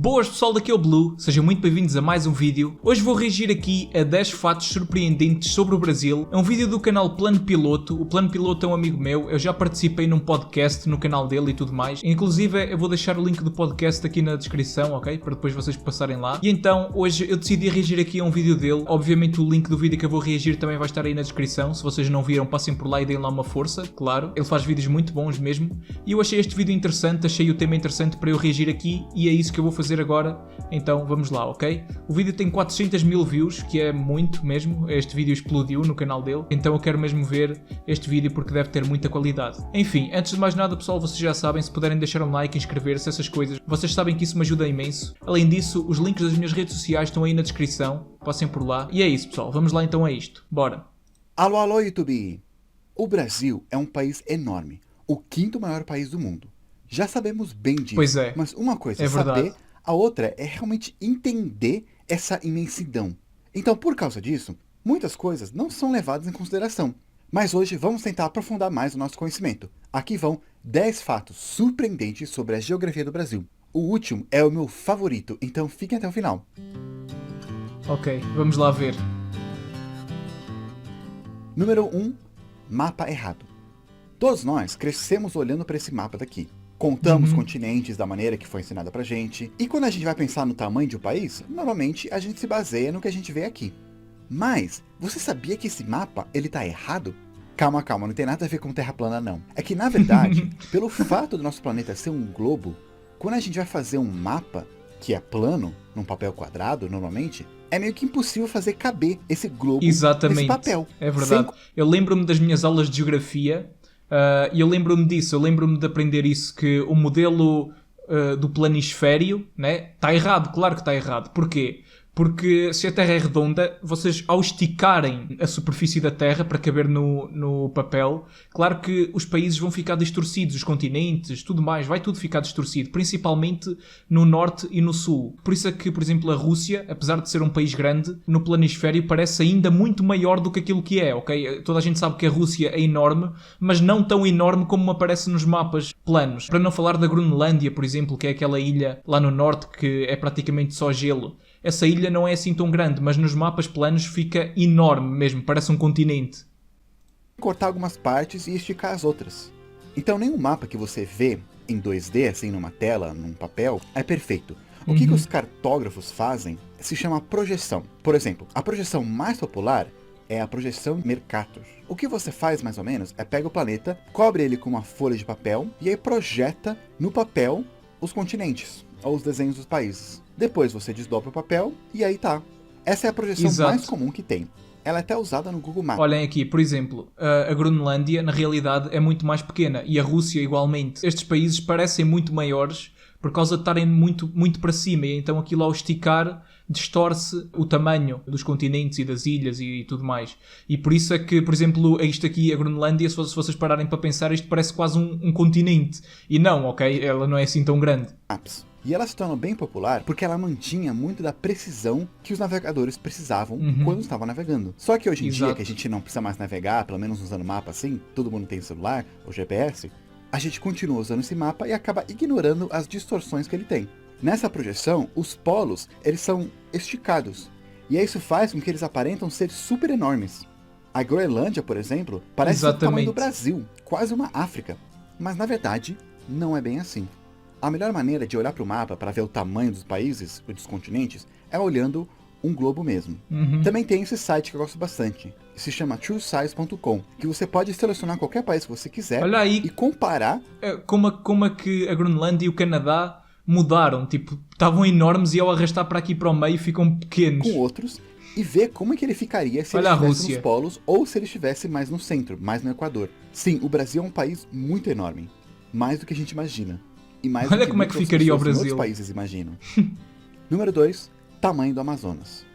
Boas pessoal, daqui é o Blue, sejam muito bem-vindos a mais um vídeo. Hoje vou reagir aqui a 10 fatos surpreendentes sobre o Brasil. É um vídeo do canal Plano Piloto. O Plano Piloto é um amigo meu, eu já participei num podcast no canal dele e tudo mais. Inclusive eu vou deixar o link do podcast aqui na descrição, ok? Para depois vocês passarem lá. E então hoje eu decidi reagir aqui a um vídeo dele. Obviamente o link do vídeo que eu vou reagir também vai estar aí na descrição. Se vocês não viram, passem por lá e deem lá uma força, claro. Ele faz vídeos muito bons mesmo. E eu achei este vídeo interessante, achei o tema interessante para eu reagir aqui e é isso que eu vou fazer agora, então vamos lá, ok? O vídeo tem 400 mil views, que é muito mesmo, este vídeo explodiu no canal dele, então eu quero mesmo ver este vídeo porque deve ter muita qualidade. Enfim, antes de mais nada pessoal, vocês já sabem, se puderem deixar um like, inscrever-se, essas coisas, vocês sabem que isso me ajuda imenso. Além disso, os links das minhas redes sociais estão aí na descrição, passem por lá. E é isso pessoal, vamos lá então a isto, bora! Alô, alô YouTube! O Brasil é um país enorme, o quinto maior país do mundo. Já sabemos bem disso, Pois é, mas uma coisa é saber, verdade. a outra é realmente entender essa imensidão. Então, por causa disso, muitas coisas não são levadas em consideração. Mas hoje vamos tentar aprofundar mais o nosso conhecimento. Aqui vão 10 fatos surpreendentes sobre a geografia do Brasil. O último é o meu favorito, então fiquem até o final. Ok, vamos lá ver. Número 1. Mapa errado. Todos nós crescemos olhando para esse mapa daqui. Contamos continentes da maneira que foi ensinada pra gente. E quando a gente vai pensar no tamanho de um país, normalmente a gente se baseia no que a gente vê aqui. Mas, você sabia que esse mapa, ele tá errado? Calma, não tem nada a ver com terra plana não. É que na verdade, pelo fato do nosso planeta ser um globo, quando a gente vai fazer um mapa, que é plano, num papel quadrado normalmente, é meio que impossível fazer caber esse globo nesse papel. É verdade. Eu lembro-me das minhas aulas de geografia. E eu lembro-me disso, eu lembro-me de aprender isso, que o modelo do planisfério, né, está errado, claro que está errado. Porquê? Porque se a Terra é redonda, vocês ao esticarem a superfície da Terra para caber no papel, claro que os países vão ficar distorcidos, os continentes, tudo mais, vai tudo ficar distorcido, principalmente no norte e no sul. Por isso é que, por exemplo, a Rússia, apesar de ser um país grande, no planisfério parece ainda muito maior do que aquilo que é, ok? Toda a gente sabe que a Rússia é enorme, mas não tão enorme como aparece nos mapas planos. Para não falar da Groenlândia, por exemplo, que é aquela ilha lá no norte que é praticamente só gelo. Essa ilha não é assim tão grande, mas nos mapas planos fica enorme mesmo, parece um continente. Cortar algumas partes e esticar as outras. Então nenhum mapa que você vê em 2D, assim numa tela, num papel, é perfeito. O que os cartógrafos fazem se chama projeção. Por exemplo, a projeção mais popular é a projeção Mercator. O que você faz mais ou menos é pega o planeta, cobre ele com uma folha de papel e aí projeta no papel os continentes ou os desenhos dos países. Depois você desdobra o papel e aí tá. Essa é a projeção mais comum que tem. Ela é até usada no Google Maps. Olhem aqui, por exemplo, a Groenlândia na realidade é muito mais pequena e a Rússia igualmente. Estes países parecem muito maiores por causa de estarem muito para cima e então aquilo ao esticar distorce o tamanho dos continentes e das ilhas e tudo mais. E por isso é que, por exemplo, isto aqui, a Groenlândia, se vocês pararem para pensar, isto parece quase um continente. E não, ok? Ela não é assim tão grande. E ela se tornou bem popular porque ela mantinha muito da precisão que os navegadores precisavam quando estavam navegando. Só que hoje em dia, que a gente não precisa mais navegar, pelo menos usando mapa assim, todo mundo tem celular ou GPS, a gente continua usando esse mapa e acaba ignorando as distorções que ele tem. Nessa projeção, os polos, eles são esticados. E isso faz com que eles aparentam ser super enormes. A Groenlândia, por exemplo, parece o tamanho do Brasil, quase uma África. Mas na verdade, não é bem assim. A melhor maneira de olhar para o mapa para ver o tamanho dos países ou dos continentes é olhando um globo mesmo. Também tem esse site que eu gosto bastante, que se chama truesize.com, que você pode selecionar qualquer país que você quiser e comparar. Como é que a Groenlândia e o Canadá mudaram, tipo, estavam enormes e ao arrastar para aqui para o meio ficam pequenos. Com outros e ver como é que ele ficaria se ele estivesse nos polos ou se ele estivesse mais no centro, mais no Equador. Sim, o Brasil é um país muito enorme, mais do que a gente imagina. E mais olha como é que ficaria o Brasil. Outros países imaginam. Número 2, tamanho do Amazonas.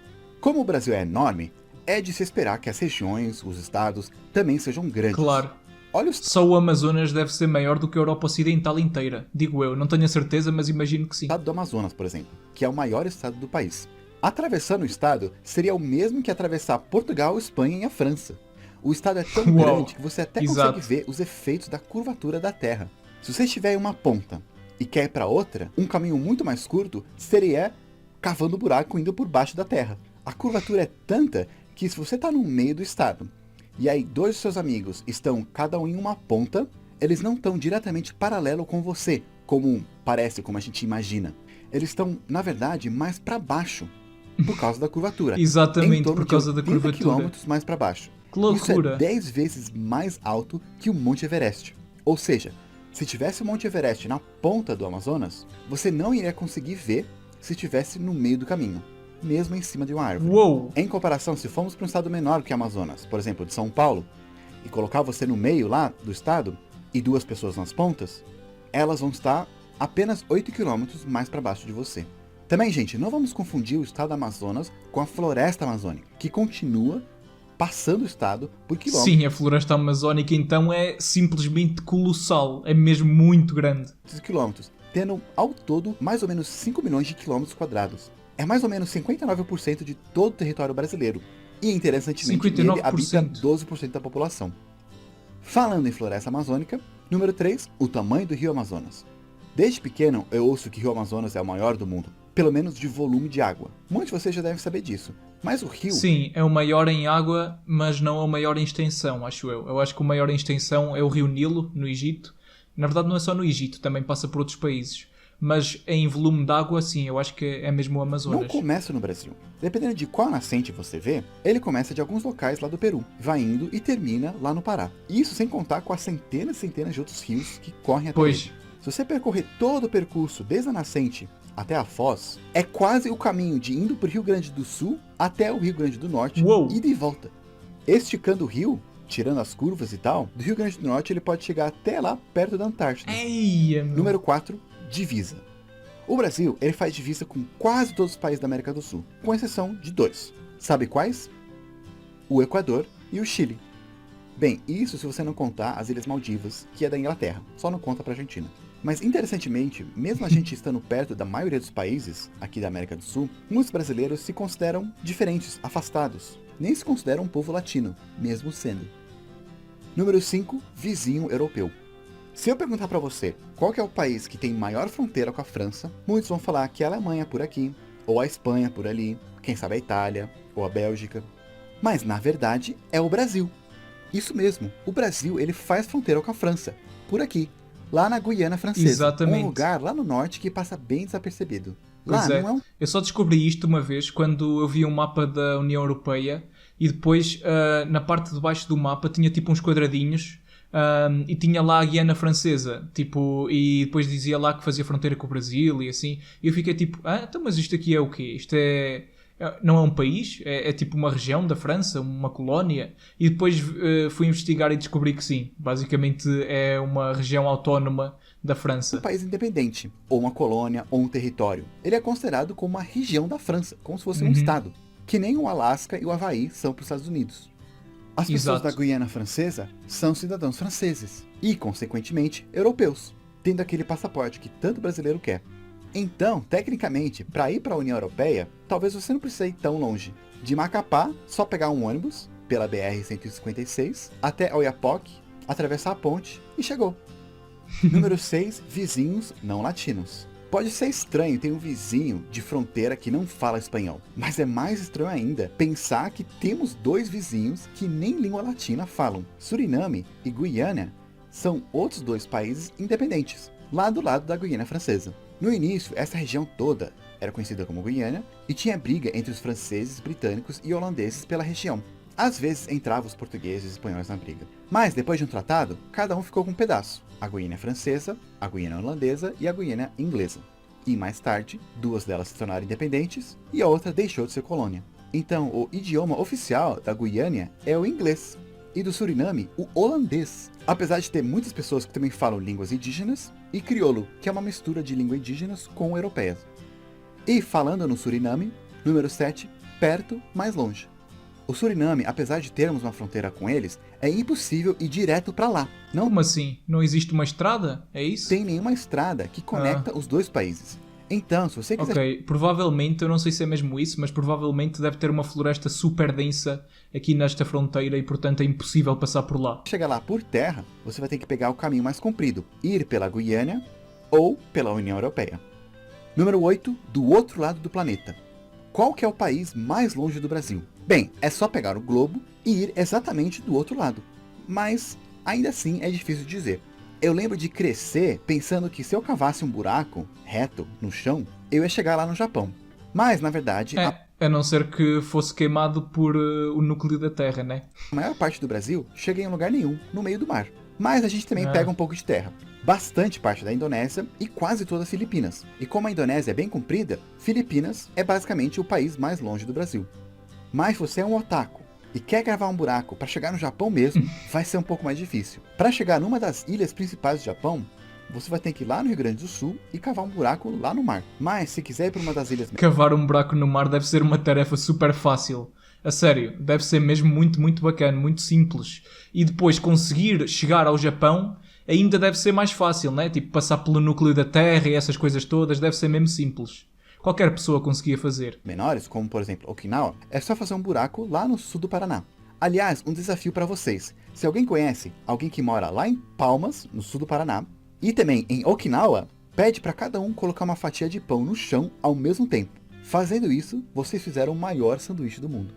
Como o Brasil é enorme, é de se esperar que as regiões, os estados, também sejam grandes. Claro. Olha só o Amazonas deve ser maior do que a Europa Ocidental inteira. Digo eu, não tenho a certeza, mas imagino que sim. O estado do Amazonas, por exemplo, que é o maior estado do país. Atravessando o estado seria o mesmo que atravessar Portugal, Espanha e a França. O estado é tão grande que você até consegue ver os efeitos da curvatura da Terra. Se você estiver em uma ponta e quer ir para outra, um caminho muito mais curto seria cavando um buraco indo por baixo da terra. A curvatura é tanta que se você está no meio do estado e aí 2 dos seus amigos estão cada um em uma ponta, eles não estão diretamente paralelo com você, como parece, como a gente imagina. Eles estão, na verdade, mais para baixo, por causa da curvatura. Exatamente, por causa da curvatura. Quilômetros mais para baixo. Que loucura! Isso é 10 vezes mais alto que o Monte Everest. Ou seja, se tivesse o Monte Everest na ponta do Amazonas, você não iria conseguir ver se estivesse no meio do caminho, mesmo em cima de uma árvore. Uou! Em comparação, se formos para um estado menor que o Amazonas, por exemplo, de São Paulo, e colocar você no meio lá do estado, e 2 pessoas nas pontas, elas vão estar apenas 8 km mais para baixo de você. Também, gente, não vamos confundir o estado do Amazonas com a floresta amazônica, que continua passando o estado por quilômetros. Sim, a floresta amazónica então é simplesmente colossal, é mesmo muito grande. Quilômetros, tendo ao todo mais ou menos 5 milhões de quilômetros quadrados. É mais ou menos 59% de todo o território brasileiro. E interessantemente, 59%. ele habita 12% da população. Falando em floresta amazônica, número 3, o tamanho do rio Amazonas. Desde pequeno eu ouço que o rio Amazonas é o maior do mundo, pelo menos de volume de água. Muitos de vocês já devem saber disso, mas o rio... Sim, é o maior em água, mas não é o maior em extensão, acho eu. Eu acho que o maior em extensão é o rio Nilo, no Egito. Na verdade não é só no Egito, também passa por outros países. Mas em volume de água, sim, eu acho que é mesmo o Amazonas. Não começa no Brasil. Dependendo de qual nascente você vê, ele começa de alguns locais lá do Peru, vai indo e termina lá no Pará. Isso sem contar com as centenas e centenas de outros rios que correm até ele. Se você percorrer todo o percurso desde a nascente até a foz, é quase o caminho de indo para o Rio Grande do Sul até o Rio Grande do Norte, e de volta. Esticando o rio, tirando as curvas e tal, do Rio Grande do Norte ele pode chegar até lá perto da Antártida. Número 4, divisa. O Brasil, ele faz divisa com quase todos os países da América do Sul, com exceção de 2. Sabe quais? O Equador e o Chile. Bem, isso se você não contar as Ilhas Maldivas, que é da Inglaterra, só não conta pra Argentina. Mas interessantemente, mesmo a gente estando perto da maioria dos países aqui da América do Sul, muitos brasileiros se consideram diferentes, afastados. Nem se consideram um povo latino, mesmo sendo. Número 5, vizinho europeu. Se eu perguntar pra você qual que é o país que tem maior fronteira com a França, muitos vão falar que é a Alemanha por aqui, ou a Espanha por ali, quem sabe a Itália, ou a Bélgica. Mas na verdade é o Brasil. Isso mesmo, o Brasil ele faz fronteira com a França, por aqui, lá na Guiana Francesa. Exatamente. Um lugar lá no norte que passa bem desapercebido. Pois Lá é. não é um... Eu só descobri isto uma vez quando eu vi um mapa da União Europeia e depois na parte de baixo do mapa tinha tipo uns quadradinhos e tinha lá a Guiana Francesa, tipo, e depois dizia lá que fazia fronteira com o Brasil e assim, e eu fiquei tipo, então mas isto aqui é o quê? Isto não é um país? É tipo uma região da França, uma colónia? E depois fui investigar e descobri que sim, basicamente é uma região autónoma da França. Um país independente, ou uma colônia, ou um território. Ele é considerado como uma região da França, como se fosse um estado, que nem o Alasca e o Havaí são para os Estados Unidos. As pessoas da Guiana Francesa são cidadãos franceses e, consequentemente, europeus, tendo aquele passaporte que tanto brasileiro quer. Então, tecnicamente, para ir para a União Europeia, talvez você não precise ir tão longe. De Macapá, só pegar um ônibus pela BR-156 até Oiapoque, atravessar a ponte e chegou. Número 6, vizinhos não latinos. Pode ser estranho ter um vizinho de fronteira que não fala espanhol, mas é mais estranho ainda pensar que temos 2 vizinhos que nem língua latina falam. Suriname e Guiana são outros 2 países independentes, lá do lado da Guiana Francesa. No início, essa região toda era conhecida como Guiana e tinha briga entre os franceses, britânicos e holandeses pela região. Às vezes entravam os portugueses e espanhóis na briga. Mas depois de um tratado, cada um ficou com um pedaço. A Guiana Francesa, a Guiana Holandesa e a Guiana Inglesa. E mais tarde, 2 delas se tornaram independentes e a outra deixou de ser colônia. Então, o idioma oficial da Guiana é o inglês e do Suriname, o holandês. Apesar de ter muitas pessoas que também falam línguas indígenas e crioulo, que é uma mistura de língua indígenas com europeias. E falando no Suriname, número 7, perto, mais longe. O Suriname, apesar de termos uma fronteira com eles, é impossível ir direto para lá. Não. Como assim? Não existe uma estrada? É isso? Tem nenhuma estrada que conecta os 2 países. Então, se você quiser... Ok, provavelmente, eu não sei se é mesmo isso, mas provavelmente deve ter uma floresta super densa aqui nesta fronteira e, portanto, é impossível passar por lá. Chegar lá por terra, você vai ter que pegar o caminho mais comprido, ir pela Guiana ou pela União Europeia. Número 8, do outro lado do planeta. Qual que é o país mais longe do Brasil? Bem, é só pegar o globo e ir exatamente do outro lado. Mas, ainda assim, é difícil de dizer. Eu lembro de crescer pensando que se eu cavasse um buraco reto no chão, eu ia chegar lá no Japão. Mas, na verdade... A não ser que fosse queimado por o núcleo da Terra, né? A maior parte do Brasil chega em lugar nenhum, no meio do mar. Mas a gente também pega um pouco de terra. Bastante parte da Indonésia e quase todas as Filipinas. E como a Indonésia é bem comprida, Filipinas é basicamente o país mais longe do Brasil. Mas se você é um otaku e quer gravar um buraco para chegar no Japão mesmo, vai ser um pouco mais difícil. Para chegar numa das ilhas principais do Japão, você vai ter que ir lá no Rio Grande do Sul e cavar um buraco lá no mar. Mas se quiser ir para uma das ilhas... Cavar um buraco no mar deve ser uma tarefa super fácil. A sério, deve ser mesmo muito, muito bacana, muito simples. E depois conseguir chegar ao Japão ainda deve ser mais fácil, né? Tipo, passar pelo núcleo da Terra e essas coisas todas, deve ser mesmo simples. Qualquer pessoa conseguia fazer. Menores, como por exemplo Okinawa, é só fazer um buraco lá no sul do Paraná. Aliás, um desafio para vocês. Se alguém conhece alguém que mora lá em Palmas, no sul do Paraná, e também em Okinawa, pede para cada um colocar uma fatia de pão no chão ao mesmo tempo. Fazendo isso, vocês fizeram o maior sanduíche do mundo.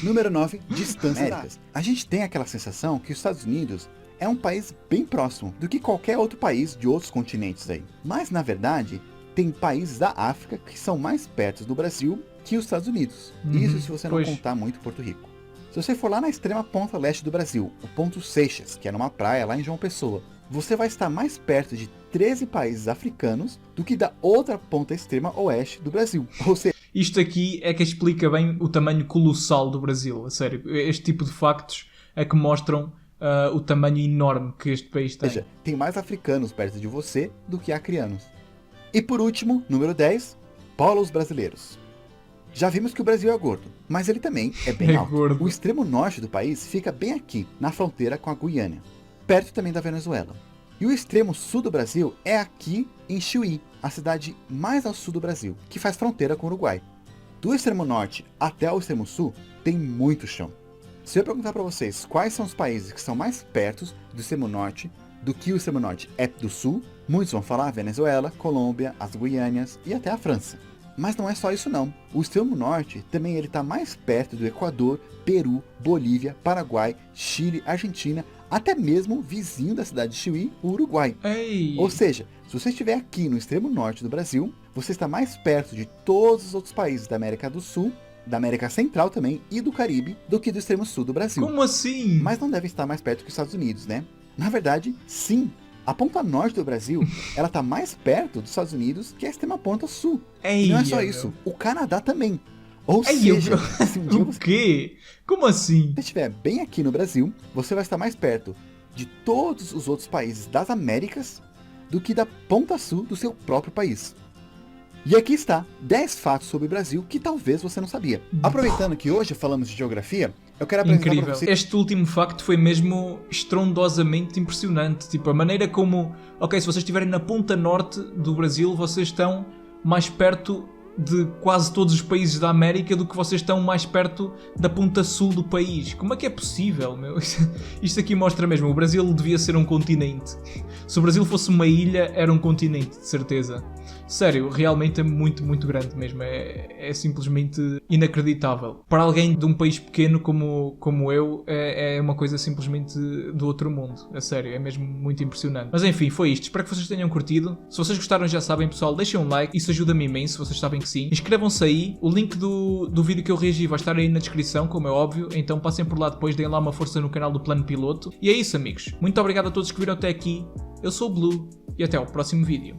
Número 9, distâncias. A gente tem aquela sensação que os Estados Unidos é um país bem próximo do que qualquer outro país de outros continentes aí. Mas, na verdade, tem países da África que são mais perto do Brasil que os Estados Unidos. Isso se você não contar muito Porto Rico. Se você for lá na extrema ponta leste do Brasil, o ponto Seixas, que é numa praia lá em João Pessoa, você vai estar mais perto de 13 países africanos do que da outra ponta extrema oeste do Brasil. Ou seja, isto aqui é que explica bem o tamanho colossal do Brasil, a sério. Este tipo de factos é que mostram o tamanho enorme que este país tem. Ou seja, tem mais africanos perto de você do que acrianos. E por último, número 10, polos brasileiros. Já vimos que o Brasil é gordo, mas ele também é bem alto. Gordo. O extremo norte do país fica bem aqui, na fronteira com a Guiana, perto também da Venezuela. E o extremo sul do Brasil é aqui em Chuí, a cidade mais ao sul do Brasil, que faz fronteira com o Uruguai. Do extremo norte até o extremo sul, tem muito chão. Se eu perguntar para vocês quais são os países que são mais perto do extremo norte do que o extremo norte é do sul, muitos vão falar Venezuela, Colômbia, as Guianas e até a França. Mas não é só isso não. O extremo norte também ele está mais perto do Equador, Peru, Bolívia, Paraguai, Chile, Argentina, até mesmo vizinho da cidade de Chuí, o Uruguai. Ei. Ou seja, se você estiver aqui no extremo norte do Brasil, você está mais perto de todos os outros países da América do Sul, da América Central também e do Caribe, do que do extremo sul do Brasil. Como assim? Mas não deve estar mais perto que os Estados Unidos, né? Na verdade, sim. A ponta norte do Brasil, ela está mais perto dos Estados Unidos que a extrema ponta sul. Ei, e não é só isso, o Canadá também. Ou seja, se um dia o quê? Como assim? você estiver bem aqui no Brasil, você vai estar mais perto de todos os outros países das Américas do que da ponta sul do seu próprio país. E aqui está 10 fatos sobre o Brasil que talvez você não sabia. Aproveitando que hoje falamos de geografia, eu quero apresentar para você... Este último facto foi mesmo estrondosamente impressionante. Tipo, a maneira como... Ok, se vocês estiverem na ponta norte do Brasil, vocês estão mais perto de quase todos os países da América do que vocês estão mais perto da ponta sul do país. Como é que é possível, meu? Isto aqui mostra mesmo, o Brasil devia ser um continente. Se o Brasil fosse uma ilha, era um continente, de certeza. Sério, realmente é muito, muito grande mesmo. É simplesmente inacreditável. Para alguém de um país pequeno como eu, é uma coisa simplesmente do outro mundo. A sério, é mesmo muito impressionante. Mas enfim, foi isto. Espero que vocês tenham curtido. Se vocês gostaram, já sabem, pessoal, deixem um like. Isso ajuda-me imenso, vocês sabem que sim. Inscrevam-se aí. O link do vídeo que eu reagi vai estar aí na descrição, como é óbvio. Então passem por lá depois, deem lá uma força no canal do Plano Piloto. E é isso, amigos. Muito obrigado a todos que viram até aqui. Eu sou o Blue e até ao próximo vídeo.